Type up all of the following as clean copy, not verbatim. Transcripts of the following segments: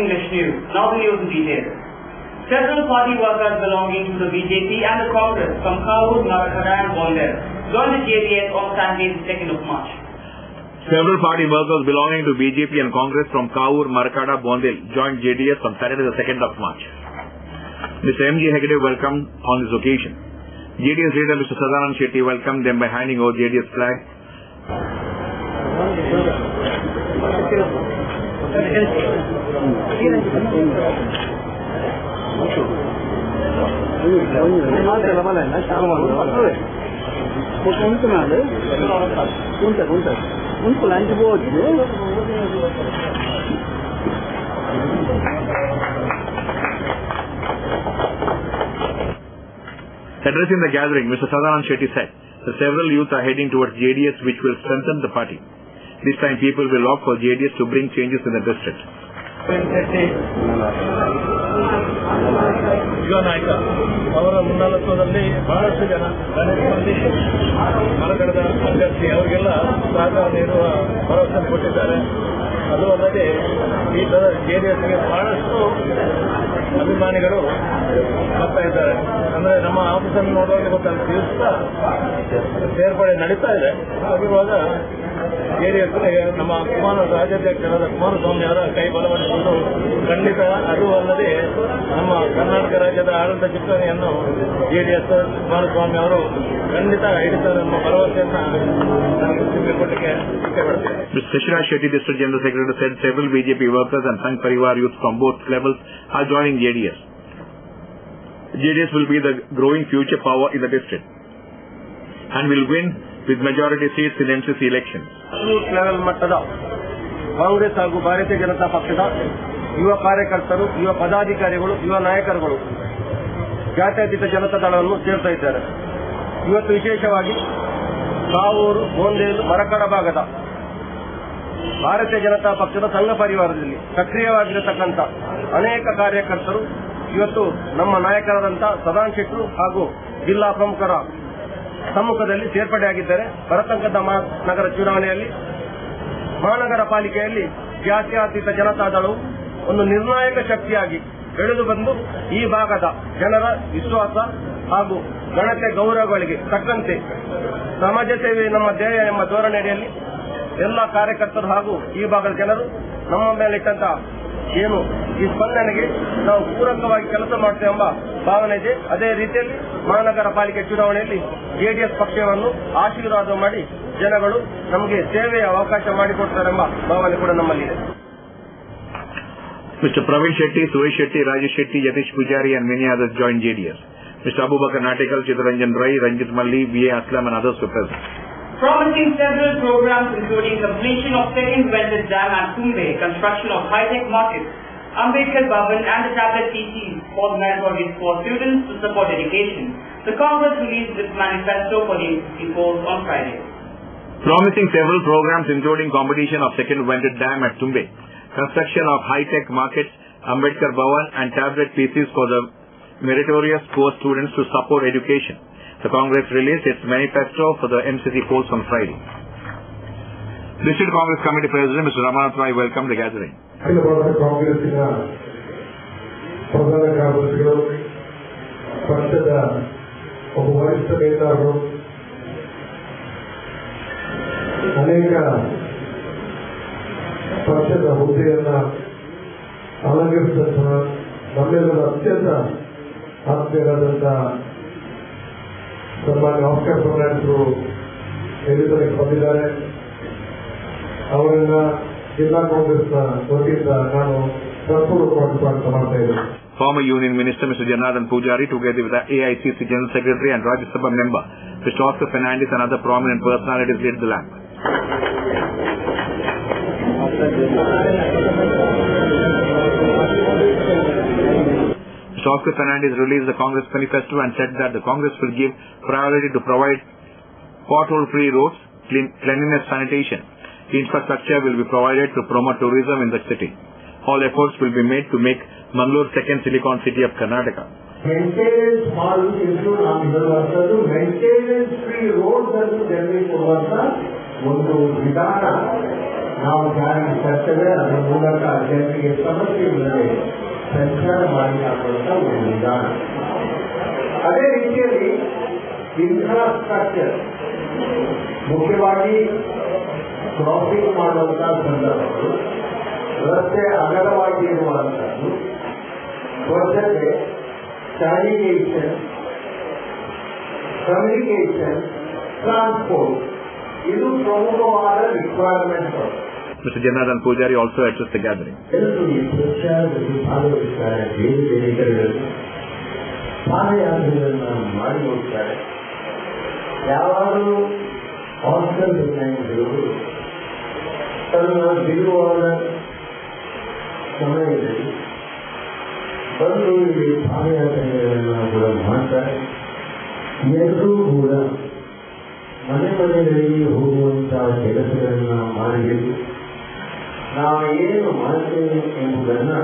English news. Now the news in detail. Several party workers belonging to the BJP and the Congress from Kavur, Marathwada and Bondel joined the JDS on Saturday, the 2nd of March. Several party workers belonging to BJP and Congress from Kavur, Marathwada, Bondel joined JDS on Saturday, the 2nd of March. Mr. M.G. Hegde welcomed on this occasion. JDS leader Mr. Sadanand Shetty welcomed them by handing over JDS flag. Addressing the gathering, Mr. Sadanand Shetty said that several youth are heading towards JDS, which will strengthen the party. This time people will opt for JDS to bring changes in the district. ಯುವ ನಾಯಕ ಅವರ ಮುನ್ನಾಳತ್ವದಲ್ಲಿ ಬಹಳಷ್ಟು ಜನ ಮಂದಿ ಮರಗಡದ ಅಭ್ಯರ್ಥಿ ಅವರಿಗೆಲ್ಲ ಸಹಕಾರ ನೀಡುವ ಭರವಸೆ ಕೊಟ್ಟಿದ್ದಾರೆ. ಅದು ಅಲ್ಲದೆ ಈ ತರ ಜೆಡಿಎಸ್ಗೆ ಬಹಳಷ್ಟು ಅಭಿಮಾನಿಗಳು ಬರ್ತಾ ಇದ್ದಾರೆ. ಅಂದ್ರೆ ನಮ್ಮ ಆಫೀಸನ್ನು ನೋಡುವಾಗ ಗೊತ್ತಾಗ ದಿವಸ ಸೇರ್ಪಡೆ ನಡೀತಾ ಇದೆ. ಆಗಿರುವಾಗ ಜೆಡಿಎಸ್ಗೆ ನಮ್ಮ ರಾಜ್ಯಾಧ್ಯಕ್ಷರಾದ ಕುಮಾರಸ್ವಾಮಿ ಅವರ ಕೈ ಬಲಪಡಿಸುವುದು ಖಂಡಿತ. ಅದು ಅಲ್ಲದೆ ನಮ್ಮ ಕರ್ನಾಟಕ ರಾಜ್ಯದ ಆಡಳಿತ ಚಿಕ್ಕನೆಯನ್ನು ಜೆಡಿಎಸ್ ಕುಮಾರಸ್ವಾಮಿ ಅವರು ಖಂಡಿತ ಹಿಡಿತಾರೆ ಎಂಬ ಭರವಸೆಯನ್ನ ನನಗೆ ಕೊಟ್ಟಕ್ಕೆ ಇಷ್ಟಪಡ್ತೇನೆ. Mr. Shashiraj Shetty, District General Secretary, said several BJP workers and Sangh Parivar youth from both levels are joining JDS. JDS will be the growing future power in the district and will win with majority seats in MCC elections. Booth level ಮಟ್ಟದ ಕಾಂಗ್ರೆಸ್ ಹಾಗೂ ಭಾರತೀಯ ಜನತಾ ಪಕ್ಷದ ಯುವ ಕಾರ್ಯಕರ್ತರು, ಯುವ ಪದಾಧಿಕಾರಿಗಳು, ಯುವ ನಾಯಕರುಗಳು ಜಾತ್ಯತೀತ ಜನತಾ ದಳವನ್ನು ಸೇರ್ತಾ ಇದ್ದಾರೆ. ಇವತ್ತು ವಿಶೇಷವಾಗಿ ಕಾವೂರು, ಗೋಂದೇಲು, ಮರಕಡ ಭಾಗದ ಭಾರತೀಯ ಜನತಾ ಪಕ್ಷದ ಸಂಘ ಪರಿವಾರದಲ್ಲಿ ಸಕ್ರಿಯವಾಗಿರತಕ್ಕಂಥ ಅನೇಕ ಕಾರ್ಯಕರ್ತರು ಇವತ್ತು ನಮ್ಮ ನಾಯಕರಾದಂಥ ಸದಾನಂದ ಶೆಟ್ಟರು ಹಾಗೂ ಜಿಲ್ಲಾ ಪ್ರಮುಖರ ಸಮ್ಮುಖದಲ್ಲಿ ಸೇರ್ಪಡೆಯಾಗಿದ್ದಾರೆ. ಬರತಕ್ಕಂಥ ನಗರ ಚುನಾವಣೆಯಲ್ಲಿ ಮಹಾನಗರ ಪಾಲಿಕೆಯಲ್ಲಿ ಜಾತ್ಯತೀತ ಜನತಾದಳವು ಒಂದು ನಿರ್ಣಾಯಕ ಶಕ್ತಿಯಾಗಿ ಬೆಳೆದು ಬಂದು ಈ ಭಾಗದ ಜನರ ವಿಶ್ವಾಸ ಹಾಗೂ ಘನತೆ ಗೌರವಗಳಿಗೆ ತಕ್ಕಂತೆ ಸಮಾಜ ಸೇವೆ ನಮ್ಮ ಧ್ಯೇಯ ಎಂಬ ಧೋರಣೆಯಲ್ಲಿ ಎಲ್ಲ ಕಾರ್ಯಕರ್ತರು ಹಾಗೂ ಈ ಭಾಗದ ಜನರು ನಮ್ಮ ಮೇಲಿಟ್ಟಂತ ಏನು ಈ ಸ್ಪಂದನೆಗೆ ನಾವು ಪೂರಕವಾಗಿ ಕೆಲಸ ಮಾಡ್ತೇವೆ ಎಂಬ ಭಾವನೆ ಇದೆ. ಅದೇ ರೀತಿಯಲ್ಲಿ ಮಹಾನಗರ ಪಾಲಿಕೆ ಚುನಾವಣೆಯಲ್ಲಿ ಜೆಡಿಎಸ್ ಪಕ್ಷವನ್ನು ಆಶೀರ್ವಾದ ಮಾಡಿ ಜನಗಳು ನಮಗೆ ಸೇವೆಯ ಅವಕಾಶ ಮಾಡಿಕೊಡ್ತಾರೆಂಬ ಭಾವನೆ ಕೂಡ ನಮ್ಮಲ್ಲಿದೆ. Mr. Praveen Shetty, Suresh Shetty, Rajesh Shetty, Yatish Pujari and many others joined JDS. Mr. Abubakar Natikal, Chittaranjan Rai, Ranjit Malli, V.A. Aslam and others were present. Promising several programs including completion of second Vented Dam at Tumbe, construction of high-tech markets, Ambedkar Bhavan and the tablet PCs for the meritorious for students to support education. The Congress released its manifesto for the MCC polls on Friday. Promising several programs including completion of second Vented Dam at Tumbe, construction of high-tech markets, Ambedkar Bhavan and tablet PCs for the meritorious poor students to support education. The Congress released its manifesto for the MCC polls on Friday. District Congress Committee President Mr. Ramanath Rai welcomed the gathering. ಅಖಿಲ ಭಾರತ ಕಾಂಗ್ರೆಸ್ಸಿನ ಪ್ರಧಾನ ಕಾರ್ಯದರ್ಶಿಗಳು, ಪಕ್ಷದ ಒಬ್ಬ ವರಿಷ್ಠ ನೇತಾರರು, ಅನೇಕ ಪಕ್ಷದ ಹುದ್ದೆಯನ್ನ ಅಲಂಕರಿಸಿದಂತಹ ನಮ್ಮೆಲ್ಲರ ಅತ್ಯಂತ ಆತ್ಮೀಯರಾದಂಥ ಸನ್ಮಾನ್ಯ ಆಸ್ಕರ್ ಫರ್ನಾಂಡಿಸ್ ನೇತೃತ್ವಕ್ಕೆ ಬಂದಿದ್ದಾರೆ. ಅವರನ್ನ ಜಿಲ್ಲಾ ಕಾಂಗ್ರೆಸ್ನ ವತಿಯಿಂದ ನಾನು ಸಂಪೂರ್ಣವಾಗಿ ಸ್ವಾಗತ ಮಾಡ್ತಾ ಇದ್ದೇನೆ. Former Union Minister Mr. Janardhan Pujari, together with the AICC General Secretary and Rajya Sabha member Mr. Oscar Fernandes and other prominent personalities lit the lamp. Mr. Oscar Fernandes released the Congress manifesto and said that the Congress will give priority to provide pothole-free roads, cleanliness, sanitation. Infrastructure will be provided to promote tourism in the city. All efforts will be made to make Mangalore second Silicon City of Karnataka. Maintenance ಮಾಡುವುದು ಎಷ್ಟು ನಾವು ಹೇಳುವಂಥದ್ದು, maintenance free roads ಅನ್ನು ಜನರಿಗೆ ಕೊಡುವಂತ ಒಂದು ವಿಧಾನ ನಾವು ಜಾರಿಗೆ ತರ್ತೇವೆ. ಅದರ ಮೂಲಕ ಜನರಿಗೆ ಸಮಸ್ಯೆ ಇಲ್ಲದೆ ಸಂಚಾರ ಮಾಡಿ ಹಾಕುವಂತ ಒಂದು ವಿಧಾನ. ಅದೇ ರೀತಿಯಲ್ಲಿ ಇನ್ಫ್ರಾಸ್ಟ್ರಕ್ಚರ್, ಮುಖ್ಯವಾಗಿ ಕ್ರಾಸಿಂಗ್ ಮಾಡುವಂತಹ ಸಂದರ್ಭಗಳು, ರಸ್ತೆ ಅಗಲವಾಗಿ ಇರುವಂತದ್ದು, ಸ್ವಚ್ಛತೆ, ಸ್ಯಾನಿಟೇಷನ್, ಕಮ್ಯುನಿಕೇಷನ್, ಟ್ರಾನ್ಸ್ಪೋರ್ಟ್, ಇದು ಪ್ರಮುಖವಾದ requirement. Mr. Janardhan Pujari also addressed the gathering. ಎಲ್ಲರೂ ಈ ಪ್ರಚಾರದಲ್ಲಿ ಭಾಗವಹಿಸ್ತಾರೆ. ಬೇರೆ ಬೇರೆ ಕಡೆಗಳಲ್ಲಿ ಪಾದಯಾತ್ರೆಗಳನ್ನು ಮಾಡಿ ಹೋಗ್ತಾರೆ. ಯಾವಾಗಲೂ ಹಾಸ್ಟೆಲ್ ವಿಜ್ಞಾನಿಗಳು ತನ್ನ ಬಿಡುವಾದ ಸಮಯದಲ್ಲಿ ಬಂದು ಇಲ್ಲಿ ಪಾದಯಾತ್ರೆಗಳನ್ನು ಕೂಡ ಮಾಡ್ತಾರೆ. ಎಲ್ಲರೂ ಕೂಡ ಮನೆ ಮನೆಗಳಿಗೆ ಹೋಗುವಂತಹ ಕೆಲಸಗಳನ್ನು ಮಾಡಬೇಕು. ನಾವು ಏನು ಮಾಡ್ತೇವೆ ಎಂಬುದನ್ನು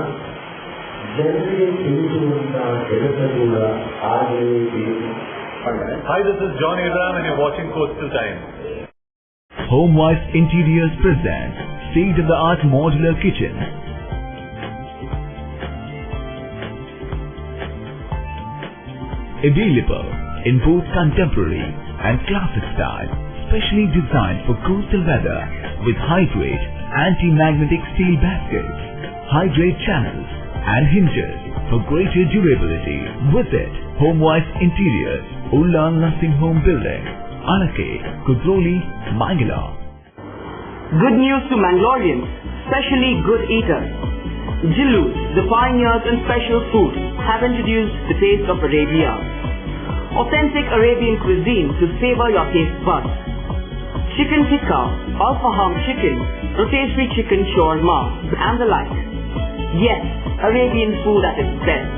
ಜನರಿಗೆ ತಿಳಿಸುವಂತಹ ಕೆಲಸ ಕೂಡ ಆಗಲೇಬೇಕು. Hi, this is John Abraham and you're watching Coastal Times. HomeWise Interiors presents state-of-the-art modular kitchen. Available in both contemporary and classic style, specially designed for coastal weather with high-grade anti-magnetic steel baskets, high-grade channels and hinges for greater durability. Visit HomeWise Interiors, Ullan Nursing Home Building, Alake, Kudroli, Mangalore. Good news to Mangaloreans, especially good eaters. Jillu, the pioneers in special food, have introduced the taste of Arabia. Authentic Arabian cuisine to savor your taste buds. Chicken tikka, al-faham chicken, rotisserie chicken shawarma, and the like. Yes, Arabian food at its best.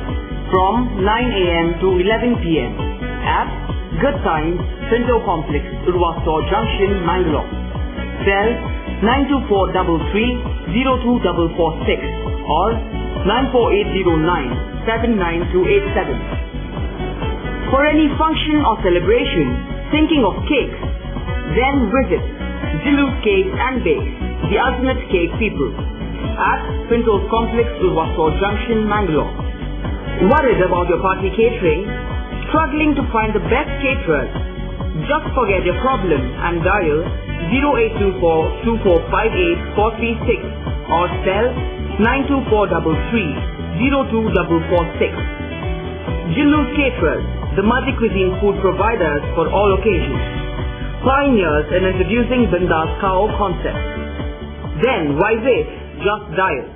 From 9 a.m. to 11 p.m. at Good Times, Pinto Complex, Urvasto Junction, Mangalore. Cell 92433-02446 or 94809-79287. For any function or celebration, thinking of cakes, then visit Jillu's Cakes and Bakes, the ultimate cake people, at Pinto's Complex, Urvasto Junction, Mangalore. Worried about your party catering? Struggling to find the best caterers? Just forget your problem and dial 0824-2458-436 or cell 92433-02446. Jillu's Caterers, the multi-cuisine food providers for all occasions. Pioneers in introducing Bindas Kao concept. Then why wait? Just dial.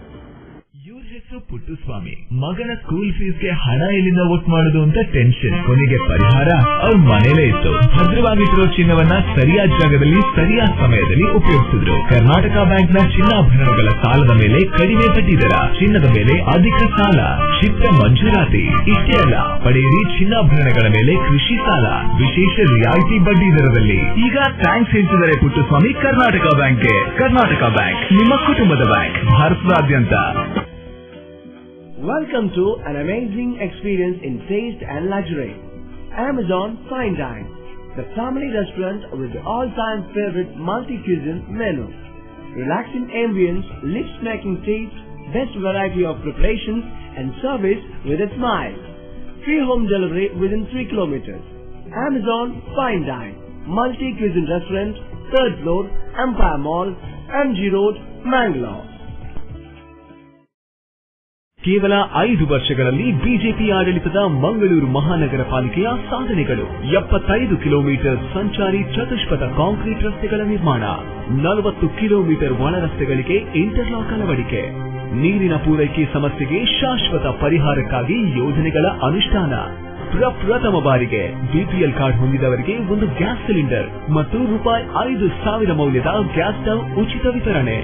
ಇವ್ರ ಹೆಸರು ಪುಟ್ಟುಸ್ವಾಮಿ. ಮಗನ school ಫೀಸ್ಗೆ ಹಣ ಎಲ್ಲಿಂದ ಒಟ್ಟು ಮಾಡೋದು ಅಂತ tension. ಕೊನೆಗೆ ಪರಿಹಾರ ಅವ್ರ ಮನೇಲೇ ಇತ್ತು. ಭದ್ರವಾಗಿಟ್ಟಿರೋ ಚಿನ್ನವನ್ನ ಸರಿಯಾದ ಜಾಗದಲ್ಲಿ ಸರಿಯಾದ ಸಮಯದಲ್ಲಿ ಉಪಯೋಗಿಸಿದ್ರು. ಕರ್ನಾಟಕ ಬ್ಯಾಂಕ್ ನ ಚಿನ್ನಾಭರಣಗಳ ಸಾಲದ ಮೇಲೆ ಕಡಿಮೆ ಬಡ್ಡಿ ದರ, ಚಿನ್ನದ ಮೇಲೆ ಅಧಿಕ ಸಾಲ, ಕ್ಷಿಪ್ರ ಮಂಜೂರಾತಿ. ಇಷ್ಟೇ ಅಲ್ಲ, ಪಡೆಯಿರಿ ಚಿನ್ನಾಭರಣಗಳ ಮೇಲೆ ಕೃಷಿ ಸಾಲ ವಿಶೇಷ ರಿಯಾಯಿತಿ ಬಡ್ಡಿ ದರದಲ್ಲಿ. ಈಗ ಥ್ಯಾಂಕ್ಸ್ ಹೇಳ್ತಿದ್ದಾರೆ ಪುಟ್ಟುಸ್ವಾಮಿ ಕರ್ನಾಟಕ ಬ್ಯಾಂಕ್ಗೆ. ಕರ್ನಾಟಕ ಬ್ಯಾಂಕ್ ನಿಮ್ಮ ಕುಟುಂಬದ ಬ್ಯಾಂಕ್, ಭಾರತದಾದ್ಯಂತ. Welcome to an amazing experience in taste and luxury. Amazon Fine Dine, the family restaurant with the all-time favorite multi-cuisine menu. Relaxing ambience, lips-making taste, best variety of preparations and service with a smile. Free home delivery within 3 kilometers. Amazon Fine Dine, multi-cuisine restaurant, 3rd floor, Empire Mall, MG Road, Mangalore. ಕೇವಲ 5 ವರ್ಷಗಳಲ್ಲಿ BJP ಆಡಳಿತದ ಮಂಗಳೂರು ಮಹಾನಗರ ಪಾಲಿಕೆಯ ಸಾಧನೆಗಳು: 75 kilometre ಸಂಚಾರಿ ಚತುಷ್ಪಥ concrete ರಸ್ತೆಗಳ ನಿರ್ಮಾಣ, 40 kilometre ಒಳ ರಸ್ತೆಗಳಿಗೆ ಇಂಟರ್ಲಾಕ್ ಅಳವಡಿಕೆ, ನೀರಿನ ಪೂರೈಕೆ ಸಮಸ್ಯೆಗೆ ಶಾಶ್ವತ ಪರಿಹಾರಕ್ಕಾಗಿ ಯೋಜನೆಗಳ ಅನುಷ್ಠಾನ, ಪ್ರಪ್ರಥಮ ಬಾರಿಗೆ ಬಿಪಿಎಲ್ ಕಾರ್ಡ್ ಹೊಂದಿದವರಿಗೆ ಒಂದು ಗ್ಯಾಸ್ ಸಿಲಿಂಡರ್ ಮತ್ತು ₹5,000 ಮೌಲ್ಯದ ಗ್ಯಾಸ್ ಸ್ಟವ್ ಉಚಿತ ವಿತರಣೆ,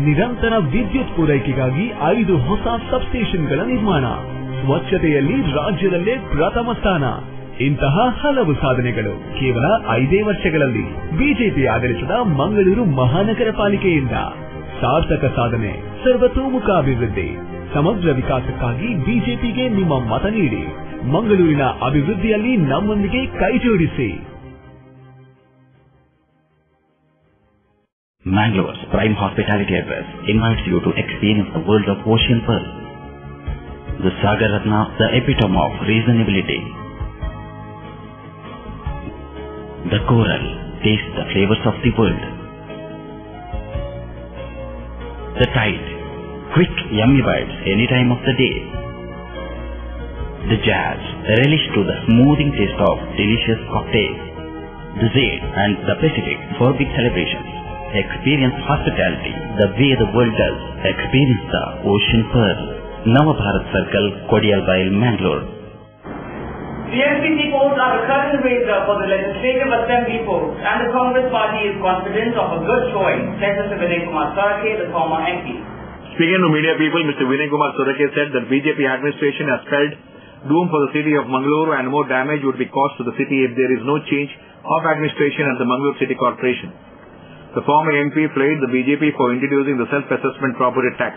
ನಿರಂತರ ವಿದ್ಯುತ್ ಪೂರೈಕೆಗಾಗಿ 5 ಹೊಸ ಸಬ್ಸ್ಟೇಷನ್ಗಳ ನಿರ್ಮಾಣ, ಸ್ವಚ್ಛತೆಯಲ್ಲಿ ರಾಜ್ಯದಲ್ಲೇ ಪ್ರಥಮ ಸ್ಥಾನ. ಇಂತಹ ಹಲವು ಸಾಧನೆಗಳು ಕೇವಲ 5 ವರ್ಷಗಳಲ್ಲಿ ಬಿಜೆಪಿ ಆಡಳಿತದ ಮಂಗಳೂರು ಮಹಾನಗರ ಪಾಲಿಕೆಯಿಂದ. ಸಾರ್ಥಕ ಸಾಧನೆ, ಸರ್ವತೋಮುಖ ಅಭಿವೃದ್ಧಿ, ಸಮಗ್ರ ವಿಕಾಸಕ್ಕಾಗಿ ಬಿಜೆಪಿಗೆ ನಿಮ್ಮ ಮತ ನೀಡಿ. ಮಂಗಳೂರಿನ ಅಭಿವೃದ್ಧಿಯಲ್ಲಿ ನಮ್ಮೊಂದಿಗೆ ಕೈ ಜೋಡಿಸಿ. Mangalore's prime hospitality address invites you to experience the world of Ocean Pearl. The Sagar Ratna, the epitome of reasonability. The Coral, taste the flavors of the world. The Tide, quick yummy bites any time of the day. The Jazz, relish to the smoothing taste of delicious cocktails. The Zade and the Pacific for big celebrations. Experience hospitality the way the world does. Experience the Ocean Pearl. Navabharat Circle, Kodialbail, Mangalore. The MPC polls are the current raiser for the Legislative Assembly polls, and the Congress party is confident of a good showing, said Mr. Vinay Kumar Sarake, the former MP. Speaking to media people, Mr. Vinay Kumar Sarake said that BJP administration has spelled doom for the city of Mangalore and more damage would be caused to the city if there is no change of administration at the Mangalore City Corporation. The former MP flagged the BJP for introducing the self-assessment property tax,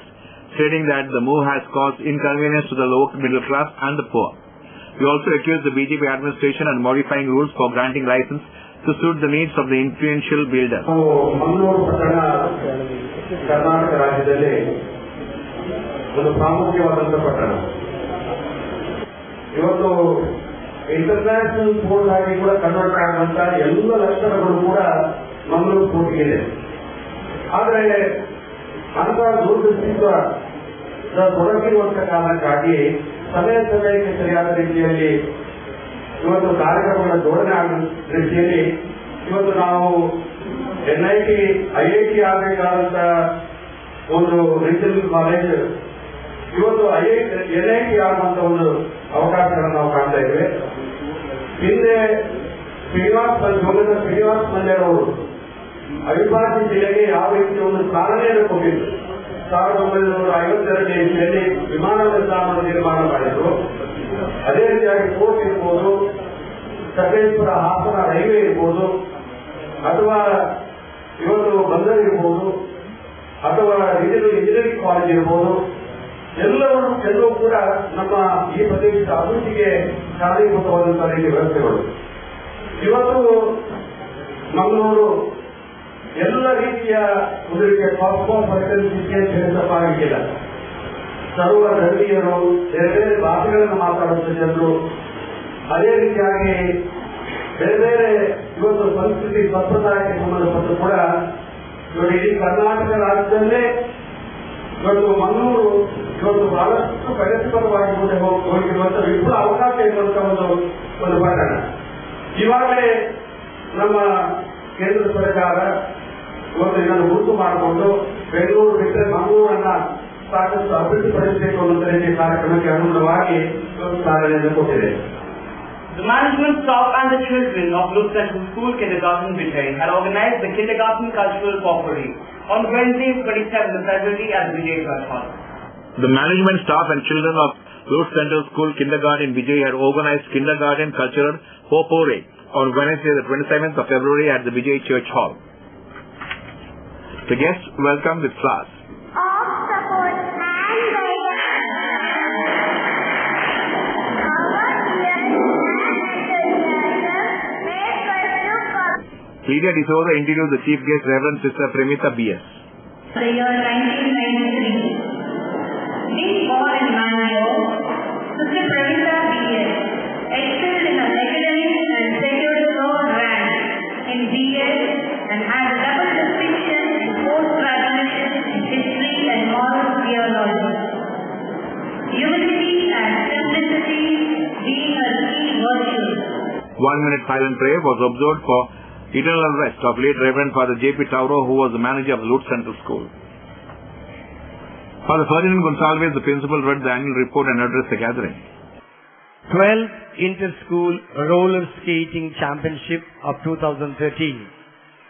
stating that the move has caused inconvenience to the lower middle class and the poor. He also accused the BJP administration of modifying rules for granting license to suit the needs of the influential builders. Mangaluru ಪಟ್ಟಣ ಕರ್ನಾಟಕ ರಾಜ್ಯದಲ್ಲಿ ಒಂದು ಪ್ರಾಮುಖ್ಯವಾದಂಥ ಪಟ್ಟಣ. ಇವತ್ತು international port ಆಗಿ ಕೂಡ convert ಆಗುವಂತ ಎಲ್ಲ ಲಕ್ಷಣಗಳು ಕೂಡ ಮಂಗಳೂರು ಪೋರ್ಟ್ಗಿದೆ. ಆದರೆ ಅಂತ ದೂರದೃಷ್ಟಿಯಿಂದ ತೊಡಗಿರುವಂತ ಕಾರಣಕ್ಕಾಗಿ ಸಮಯಕ್ಕೆ ಸರಿಯಾದ ರೀತಿಯಲ್ಲಿ ಇವತ್ತು ಕಾರ್ಯಕ್ರಮಗಳ ಜೋಡಣೆ ಆಗುವ ದೃಷ್ಟಿಯಲ್ಲಿ ಇವತ್ತು ನಾವು NIT IIT ಆಗಬೇಕಾದಂತ ಒಂದು ರೀಜನಲ್ ಕಾಲೇಜ್ ಇವತ್ತು NIT ಆಗುವಂತ ಒಂದು ಅವಕಾಶಗಳನ್ನು ನಾವು ಕಾಣ್ತಾ ಇದ್ದೇವೆ. ಹಿಂದೆ ಶ್ರೀನಿವಾಸ್ ಮಲ್ಯರ್ ಅವರು ಅವಿಭಾಜ್ಯ ಜಿಲ್ಲೆಗೆ ಯಾವ ರೀತಿ ಒಂದು ಚಾಲನೆಯನ್ನು ಕೊಟ್ಟಿದ್ರು. 1952 ಇಸ್ವಿಯಲ್ಲಿ ವಿಮಾನ ನಿಲ್ದಾಣವನ್ನು ನಿರ್ಮಾಣ ಮಾಡಿದ್ರು. ಅದೇ ರೀತಿಯಾಗಿ ಕೋರ್ಟ್ ಇರ್ಬೋದು, ಸಕಲೇಶ್ವರ ಹಾಸನ ರೈಲ್ವೆ ಇರ್ಬೋದು, ಅಥವಾ ಇವತ್ತು ಬಂದರ್ ಇರ್ಬೋದು, ಅಥವಾ ರೀಜನಲ್ ಇಂಜಿನಿಯರಿಂಗ್ ಕಾಲೇಜ್ ಇರ್ಬೋದು, ಎಲ್ಲವೂ ಕೂಡ ನಮ್ಮ ಈ ಪ್ರದೇಶದ ಅಭಿವೃದ್ಧಿಗೆ ಕಾರಣೀಭೂತವಾದಂತಹ ರೀತಿಯ ವ್ಯವಸ್ಥೆಗಳು. ಇವತ್ತು ಮಂಗಳೂರು ಎಲ್ಲ ರೀತಿಯ ಒಂದು ರೀತಿಯ ಕಾಸ್ಮೋಪಾಲಿಟನ್ಗೆ ಸೇರಿಸಬೇಕಾಗಿಲ್ಲ. ಸರ್ವ ಧರ್ಮೀಯರು, ಬೇರೆ ಬೇರೆ ಭಾಷೆಗಳನ್ನು ಮಾತಾಡುವಂತ ಜನರು, ಅದೇ ರೀತಿಯಾಗಿ ಬೇರೆ ಬೇರೆ ಇವತ್ತು ಸಂಸ್ಕೃತಿ ಸಂಪ್ರದಾಯಕ್ಕೆ ಸಂಬಂಧಪಟ್ಟು ಕೂಡ ಇವರು ಇಡೀ ಕರ್ನಾಟಕ ರಾಜ್ಯದಲ್ಲೇ ಇವತ್ತು ಮಂಗಳೂರು ಇವತ್ತು ಬಹಳಷ್ಟು ಪ್ರಗತಿಪರವಾಗಿ ಮುಂದೆ ಹೋಗಿರುವಂತ ವಿಪುಲ ಅವಕಾಶ ಇರುವಂತ ಒಂದು ಪಟ್ಟಣ. ಇವಾಗಲೇ ನಮ್ಮ ಕೇಂದ್ರ ಸರ್ಕಾರ ಇವತ್ತು ಇದನ್ನು ಗುರುತು ಮಾಡಿಕೊಂಡು ಬೆಂಗಳೂರು ಬಿಟ್ಟರೆ ಮಂಗಳೂರನ್ನ ಸಾಕಷ್ಟು ಅಭಿವೃದ್ಧಿಪಡಿಸಬೇಕು ಅನ್ನೋ ರೀತಿಯ ಕಾರ್ಯಕ್ರಮಕ್ಕೆ ಅನುಗುಣವಾಗಿ ಚಾಲನೆಯನ್ನು ಕೊಟ್ಟಿದೆ. The management staff and the children of Luke Central School Kindergarten Vijay had organized the Kindergarten Cultural Potpourri on Wednesday, 27th February at the Vijay Church Hall. The management staff and children of Luke Central School Kindergarten Vijay had organized Kindergarten Cultural Potpourri on Wednesday, the 27th of February at the Vijay Church Hall. The guests welcomed with flowers. Lydia D'Souza introduced the chief guest, Reverend Sister Premita B.S. The year 1993. Being born in Mangalore, Sister Premita B.S. excelled in her academics and secured third rank in B.S. and had a double distinction in post-graduation in history and moral theology. Humility and simplicity being her key virtues. 1 minute silent prayer was observed for eternal rest of late Reverend Father J.P. Tauro, who was the manager of Lute Central School. Father Ferdinand Gonsalves, the principal, read the annual report and addressed the gathering. 12th Inter-School Roller Skating Championship of 2013.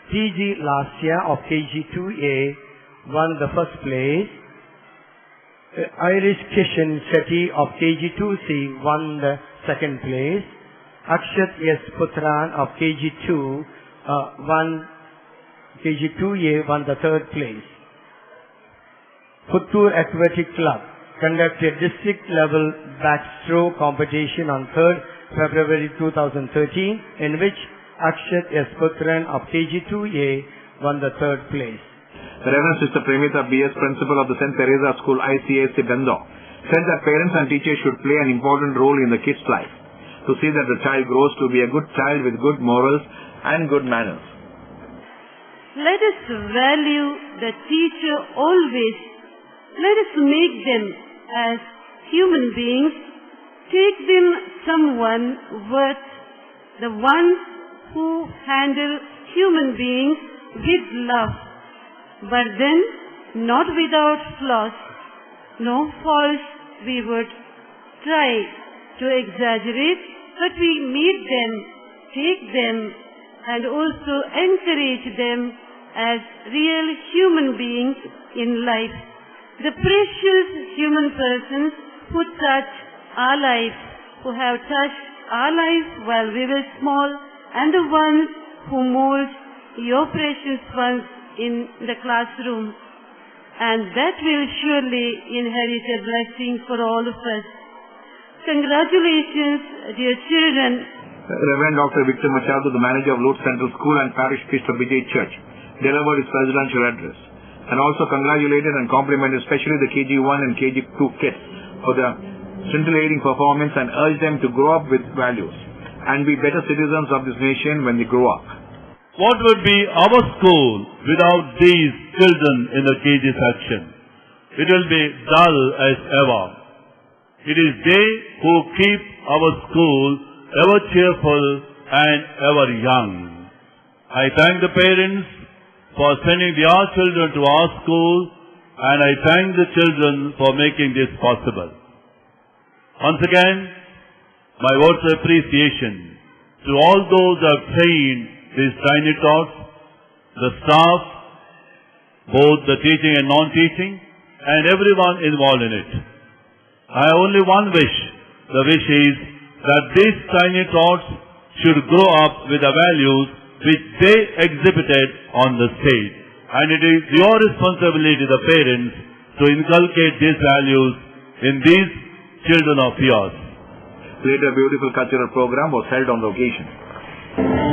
TG Lasya of KG2A won the first place. Irish Kishan Shetty of KG2C won the second place. Akshat S. Putran of KG2A won the third place. Puttur Aquatic Club conducted district level backstroke competition on 3rd February 2013, in which Akshat S. Putran of KG2A won the third place. The Reverend Sister Premita B.S., Principal of the St. Teresa School, ICAC, Bendor, said that parents and teachers should play an important role in the kid's life to see that the child grows to be a good child with good morals and good manners. Let us value the teacher always. Let us make them as human beings. Take them someone worth the ones who handle human beings with love, but then not without flaws. No faults we would try to exaggerate, but we meet them, take them, and also encourage them as real human beings in life. The precious human persons who touch our life, who have touched our life while we were small, and the ones who mold your precious ones in the classroom. And that will surely inherit a blessing for all of us. Congratulations, dear children. Reverend Dr. Victor Machado, the manager of Lourdes Central School and Parish Priest of Vijay Church, delivered his presidential address and also congratulated and complimented especially the KG1 and KG2 kids for the scintillating performance and urged them to grow up with values and be better citizens of this nation when they grow up. What would be our school without these children in the KG section? It will be dull as ever. It is they who keep our school ever cheerful and ever young. I thank the parents for sending their children to our school, and I thank the children for making this possible. Once again, my words of appreciation to all those who have trained these tiny tots, the staff, both the teaching and non-teaching, and everyone involved in it. I have only one wish. The wish is that these tiny tots should grow up with the values which they exhibited on the stage. And it is your responsibility, the parents, to inculcate these values in these children of yours. Later, a beautiful cultural program was held on the occasion.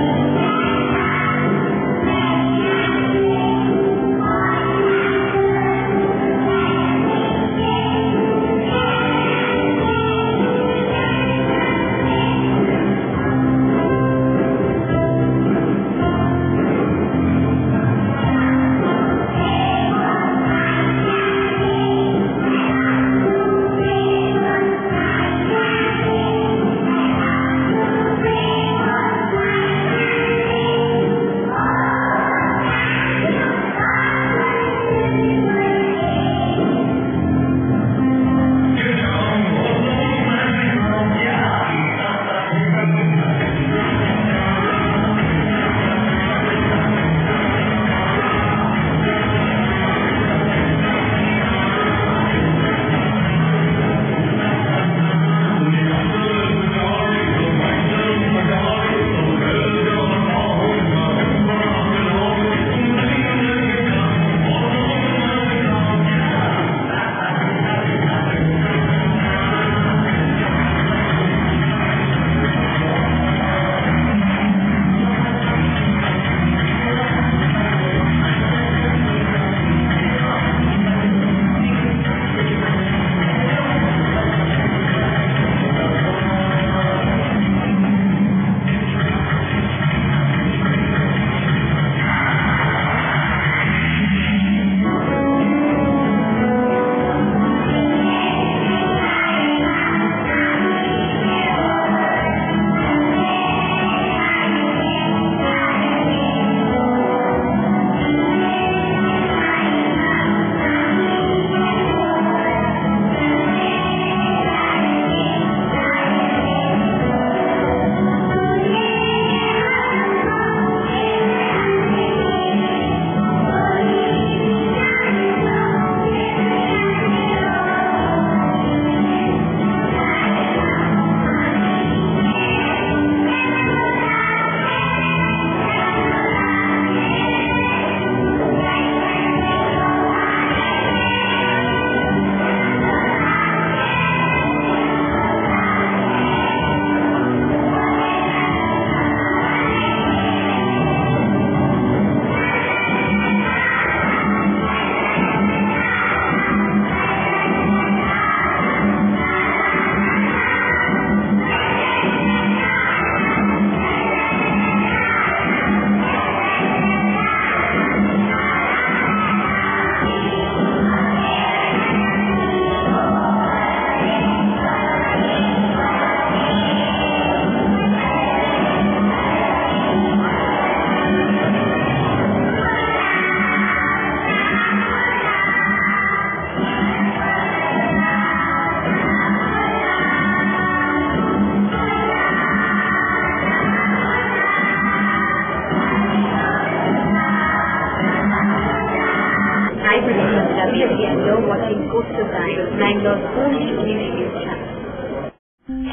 Sheti and you're watching Coastal Time, Bangalore's only news channel.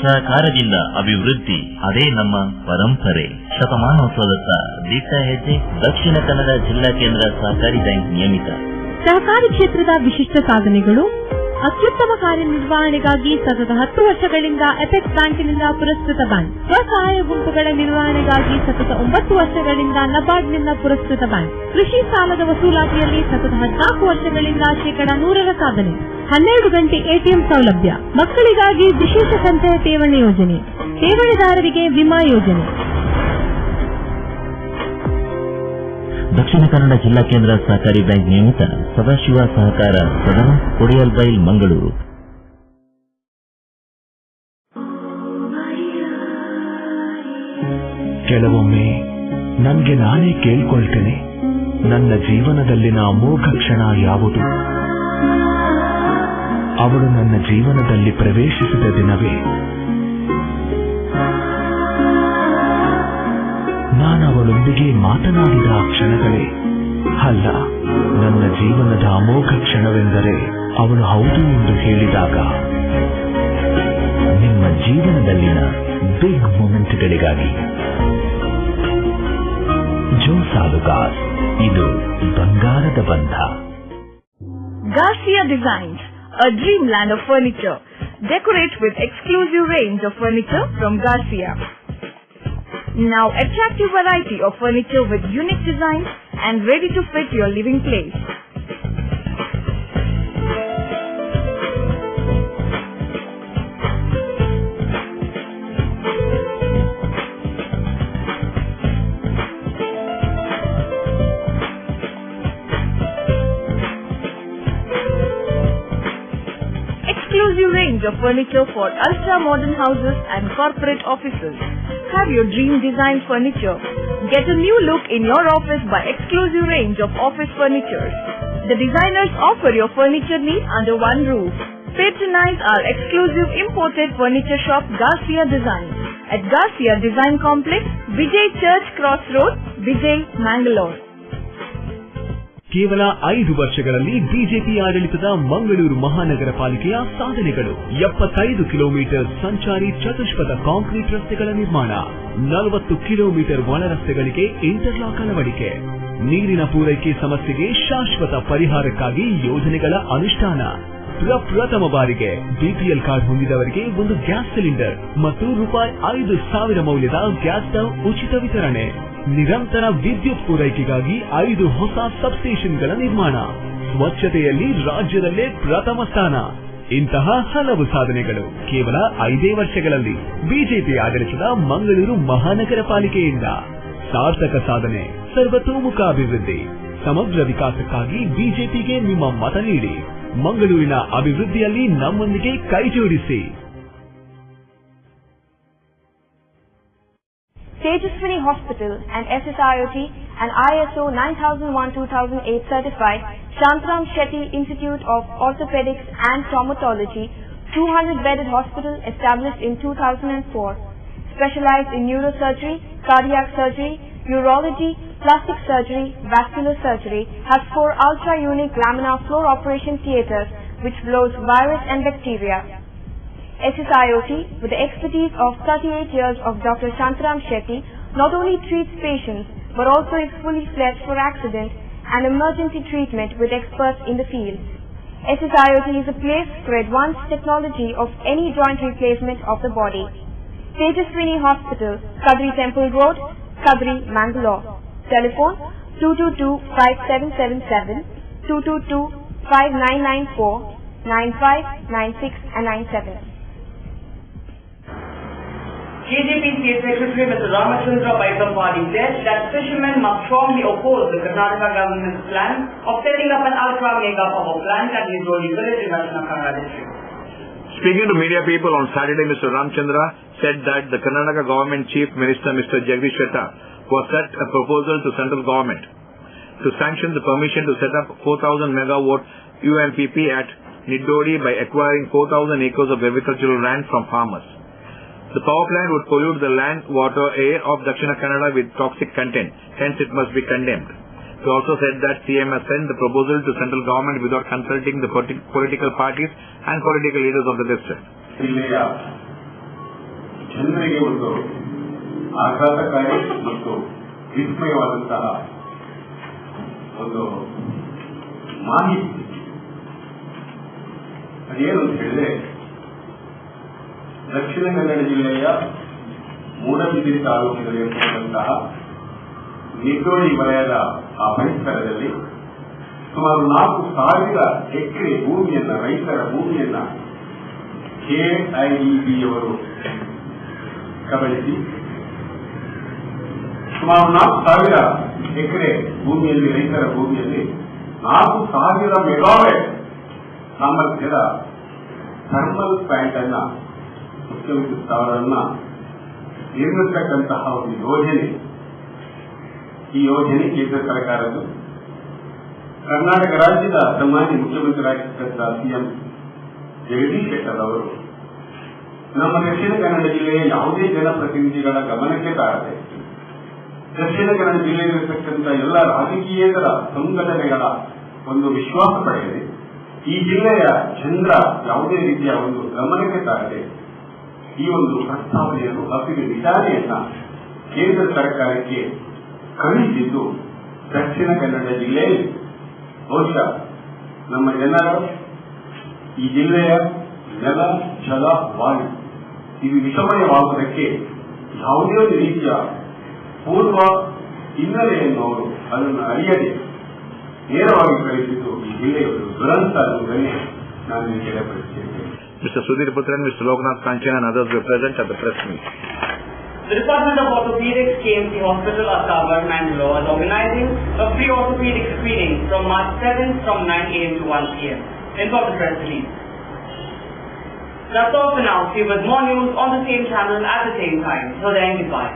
ಸಹಕಾರದಿಂದ ಅಭಿವೃದ್ಧಿ ಅದೇ ನಮ್ಮ ಪರಂಪರೆ. ಶತಮಾನೋತ್ಸವದತ್ತ ದಿಟ್ಟ ಹೆಜ್ಜೆ. ದಕ್ಷಿಣ ಕನ್ನಡ ಜಿಲ್ಲಾ ಕೇಂದ್ರ ಸಹಕಾರಿ ಬ್ಯಾಂಕ್ ನಿಯಮಿತ. ಸಹಕಾರಿ ಕ್ಷೇತ್ರದ ವಿಶಿಷ್ಟ ಸಾಧನೆಗಳು. ಅತ್ಯುತ್ತಮ ಕಾರ್ಯನಿರ್ವಹಣೆಗಾಗಿ ಸತತ 10 ವರ್ಷಗಳಿಂದ ಎಪೆಕ್ಸ್ ಬ್ಯಾಂಕಿನಿಂದ ಪುರಸ್ಕೃತ ಬ್ಯಾಂಕ್. ಸ್ವಸಹಾಯ ಗುಂಪುಗಳ ನಿರ್ವಹಣೆಗಾಗಿ ಸತತ 9 ವರ್ಷಗಳಿಂದ ನಬಾರ್ಡ್ನಿಂದ ಪುರಸ್ಕೃತ ಬ್ಯಾಂಕ್. ಕೃಷಿ ಸಾಲದ ವಸೂಲಾತಿಯಲ್ಲಿ ಸತತ 14 ವರ್ಷಗಳಿಂದ 100% ಸಾಧನೆ. 12 ಗಂಟೆ ಎಟಿಎಂ ಸೌಲಭ್ಯ. ಮಕ್ಕಳಿಗಾಗಿ ವಿಶೇಷ ಸಂಚಯ ಠೇವಣಿ ಯೋಜನೆ. ಠೇವಣಿದಾರರಿಗೆ ವಿಮಾ ಯೋಜನೆ. ದಕ್ಷಿಣ ಕನ್ನಡ ಜಿಲ್ಲಾ ಕೇಂದ್ರ ಸಹಕಾರಿ ಬ್ಯಾಂಕ್ ನಿಯಮಿತ ಸದಾಶಿವ ಸಹಕಾರ ಸದನ, ಕೊಡಿಯಲ್ಬೈಲ್, ಮಂಗಳೂರು. ಕೆಲವೊಮ್ಮೆ ನನಗೆ ನಾನೇ ಕೇಳ್ಕೊಳ್ತೇನೆ, ನನ್ನ ಜೀವನದಲ್ಲಿನ ಅಮೋಘ ಕ್ಷಣ ಯಾವುದು? ಅವಳು ನನ್ನ ಜೀವನದಲ್ಲಿ ಪ್ರವೇಶಿಸಿದ ದಿನವೇ. ನಾನು ಅವಳೊಂದಿಗೆ ಮಾತನಾಡಿದ ಆ ಕ್ಷಣಗಳೇ. ಅಲ್ಲ, ನನ್ನ ಜೀವನದ ಅಮೋಘ ಕ್ಷಣವೆಂದರೆ ಅವಳು ಹೌದು ಎಂದು ಹೇಳಿದಾಗ. ನಿಮ್ಮ ಜೀವನದಲ್ಲಿನ ಬಿಗ್ ಮೊಮೆಂಟ್ಗಳಿಗಾಗಿ ಜೋಸಾಲುಗಾಸ್, ಇದು ಬಂಗಾರದ ಬಂಧ. Garcia Designs, a dreamland of furniture. Decorate with exclusive range of furniture from Garcia. Now attractive variety of furniture with unique designs and ready to fit your living place. Exclusive range of furniture for ultra modern houses and corporate offices. Have your dream design furniture. Get a new look in your office by exclusive range of office furniture. The designers offer your furniture needs under one roof. Patronize our exclusive imported furniture shop Garcia Design at Garcia Design Complex, Vijay Church Cross Road, Vijay, Mangalore. ಕೇವಲ 5 ವರ್ಷಗಳಲ್ಲಿ BJP ಆಡಳಿತದ ಮಂಗಳೂರು ಮಹಾನಗರ ಪಾಲಿಕೆಯ ಸಾಧನೆಗಳು. 75 kilometre ಸಂಚಾರಿ ಚತುಷ್ಪಥ concrete ರಸ್ತೆಗಳ ನಿರ್ಮಾಣ, 40 kilometre ಒಳ ರಸ್ತೆಗಳಿಗೆ ಇಂಟರ್ಲಾಕ್ ಅಳವಡಿಕೆ, ನೀರಿನ ಪೂರೈಕೆ ಸಮಸ್ಯೆಗೆ ಶಾಶ್ವತ ಪರಿಹಾರಕ್ಕಾಗಿ ಯೋಜನೆಗಳ ಅನುಷ್ಠಾನ. ಪ್ರಪ್ರಥಮ ಬಾರಿಗೆ ಬಿಪಿಎಲ್ ಕಾರ್ಡ್ ಹೊಂದಿದವರಿಗೆ ಒಂದು ಗ್ಯಾಸ್ ಸಿಲಿಂಡರ್ ಮತ್ತು ₹5,000 ಮೌಲ್ಯದ ಗ್ಯಾಸ್ ಸ್ಟವ್ ಉಚಿತ ವಿತರಣೆ. ನಿರಂತರ ವಿದ್ಯುತ್ ಪೂರೈಕೆಗಾಗಿ 5 ಹೊಸ ಸಬ್ಸ್ಟೇಷನ್ಗಳ ನಿರ್ಮಾಣ. ಸ್ವಚ್ಛತೆಯಲ್ಲಿ ರಾಜ್ಯದಲ್ಲೇ ಪ್ರಥಮ ಸ್ಥಾನ. ಇಂತಹ ಹಲವು ಸಾಧನೆಗಳು ಕೇವಲ 5 ವರ್ಷಗಳಲ್ಲಿ ಬಿಜೆಪಿ ಆಡಳಿತದ ಮಂಗಳೂರು ಮಹಾನಗರ ಪಾಲಿಕೆಯಿಂದ. ಸಾರ್ಥಕ ಸಾಧನೆ, ಸರ್ವತೋಮುಖ ಅಭಿವೃದ್ಧಿ, ಸಮಗ್ರ ವಿಕಾಸಕ್ಕಾಗಿ ಬಿಜೆಪಿಗೆ ನಿಮ್ಮ ಮತ ನೀಡಿ. ಮಂಗಳೂರಿನ ಅಭಿವೃದ್ಧಿಯಲ್ಲಿ ನಮ್ಮೊಂದಿಗೆ ಕೈಜೋಡಿಸಿ. Tejaswini Hospital and SSIOT and ISO 9001-2008 certified Shantram Shetty Institute of Orthopedics and Traumatology, 200-bedded hospital established in 2004. Specialized in neurosurgery, cardiac surgery, urology, plastic surgery, vascular surgery, has 4 ultra-unique laminar floor operation theaters which blows virus and bacteria. SSIOT, with the expertise of 38 years of Dr. Shantram Shetty, not only treats patients but also is fully fledged for accident and emergency treatment with experts in the field. SSIOT is a place for advanced technology of any joint replacement of the body. Tejaswini Hospital, Kadri Temple Road, Kadri, Mangalore. Telephone 222-5777, 222-5994, 95, 96 and 97. KJP State Secretary Mr. Ramachandra Baikampadi said that fishermen must strongly oppose the Karnataka government's plan of setting up an ultra-mega power plant at Nidoli village in Dashina Kannada district. Speaking to media people on Saturday, Mr. Ramachandra said that the Karnataka government chief minister Mr. Jagdish Shettar was set a proposal to central government to sanction the permission to set up 4,000 megawatt UMPP at Nidodi by acquiring 4,000 acres of agricultural land from farmers. The power plant would pollute the land, water, air of Dakshina Kannada with toxic content, hence it must be condemned. He also said that CM has sent the proposal to central government without consulting the political parties and political leaders of the district. ಜಿಲ್ಲೆಯ ಜನರಿಗೆ ಒಂದು ಆಘಾತಕಾರಿ ಮತ್ತು ವಿಸ್ಮಯವಾದಂತಹ ಒಂದು ಮಾಹಿತಿ ಅದೇನು ಅಂತ ಹೇಳಿದ್ರೆ, ದಕ್ಷಿಣ ಕನ್ನಡ ಜಿಲ್ಲೆಯ ಮೂಡಬಿದಿರೆ ತಾಲೂಕಿನಲ್ಲಿರುವಂತಹ ನಿಗ್ಗೋಡಿ ವಲಯದ ಆ ಪರಿಸರದಲ್ಲಿ ಸುಮಾರು 4,000 ಎಕರೆ ಭೂಮಿಯನ್ನ, ರೈತರ ಭೂಮಿಯನ್ನ ಕೆಐಇಬಿಯವರು ಕಬಳಿಸಿ ಸುಮಾರು 4,000 ಎಕರೆ ಭೂಮಿಯಲ್ಲಿ, ರೈತರ ಭೂಮಿಯಲ್ಲಿ 4,000 ಮೆಗಾವ್ಯಾಟ್ ಸಾಮರ್ಥ್ಯದ ಥರ್ಮಲ್ ಪ್ಲಾಂಟ್ ಅನ್ನ, ಮುಖ್ಯ ವಿದ್ಯುತ್ ಸ್ಥಾವರನ್ನ ನಿರ್ಮಿಸತಕ್ಕಂತಹ ಒಂದು ಯೋಜನೆ. ಈ ಯೋಜನೆ ಕೇಂದ್ರ ಸರ್ಕಾರದ್ದು. ಕರ್ನಾಟಕ ರಾಜ್ಯದ ಸನ್ಮಾನ್ಯ ಮುಖ್ಯಮಂತ್ರಿಯಾಗಿರ್ತಕ್ಕಂಥ ಸಿಎಂ ಜಗದೀಶ್ ಶೆಟ್ಟರ್ ಅವರು ನಮ್ಮ ದಕ್ಷಿಣ ಕನ್ನಡ ಜಿಲ್ಲೆಯ ಯಾವುದೇ ಜನಪ್ರತಿನಿಧಿಗಳ ಗಮನಕ್ಕೆ ತಾರದೆ, ದಕ್ಷಿಣ ಕನ್ನಡ ಜಿಲ್ಲೆಯಲ್ಲಿರತಕ್ಕಂಥ ಎಲ್ಲ ರಾಜಕೀಯೇತರ ಸಂಘಟನೆಗಳ ಒಂದು ವಿಶ್ವಾಸ ಪಡೆಯದೆ, ಈ ಜಿಲ್ಲೆಯ ಜನರ ಯಾವುದೇ ರೀತಿಯ ಒಂದು ಗಮನಕ್ಕೆ ತಾರದೆ ಈ ಒಂದು ಪ್ರಸ್ತಾವನೆಯನ್ನು, ಹಸಿರು ವಿಚಾರಣೆಯನ್ನ ಕೇಂದ್ರ ಸರ್ಕಾರಕ್ಕೆ ಕಳುಹಿಸಿದ್ದು ದಕ್ಷಿಣ ಕನ್ನಡ ಜಿಲ್ಲೆಯಲ್ಲಿ ಬಹುಶಃ ನಮ್ಮ ಜನರ, ಈ ಜಿಲ್ಲೆಯ ನೆಲ, ಜಲ, ವಾಯು ಇದು ವಿಷಮಯವಾಗುವುದಕ್ಕೆ ಯಾವುದೇ ಒಂದು ರೀತಿಯ ಪೂರ್ವ ಹಿನ್ನೆಲೆಯನ್ನು ಅವರು ಅದನ್ನು ಅರಿಯದೆ ನೇರವಾಗಿ ಕಳಿಸಿದ್ದು ಈ ಜಿಲ್ಲೆಯ ಒಂದು ದುರಂತ ಅನ್ನುವುದನ್ನೇ ನಾನು ತಿಳಿಯಪಡಿಸುತ್ತೇನೆ. Mr. Sudhir Putran, Mr. Loknath Kanchan and others were present at the press meet. The Department of Orthopedics, KMC Hospital, Asavar, Mangalore is organizing a free orthopedic screening from March 7th from 9 a.m. to 1 p.m. Info of the press release. That's all for now. See you with more news on the same channel at the same time. So then, goodbye.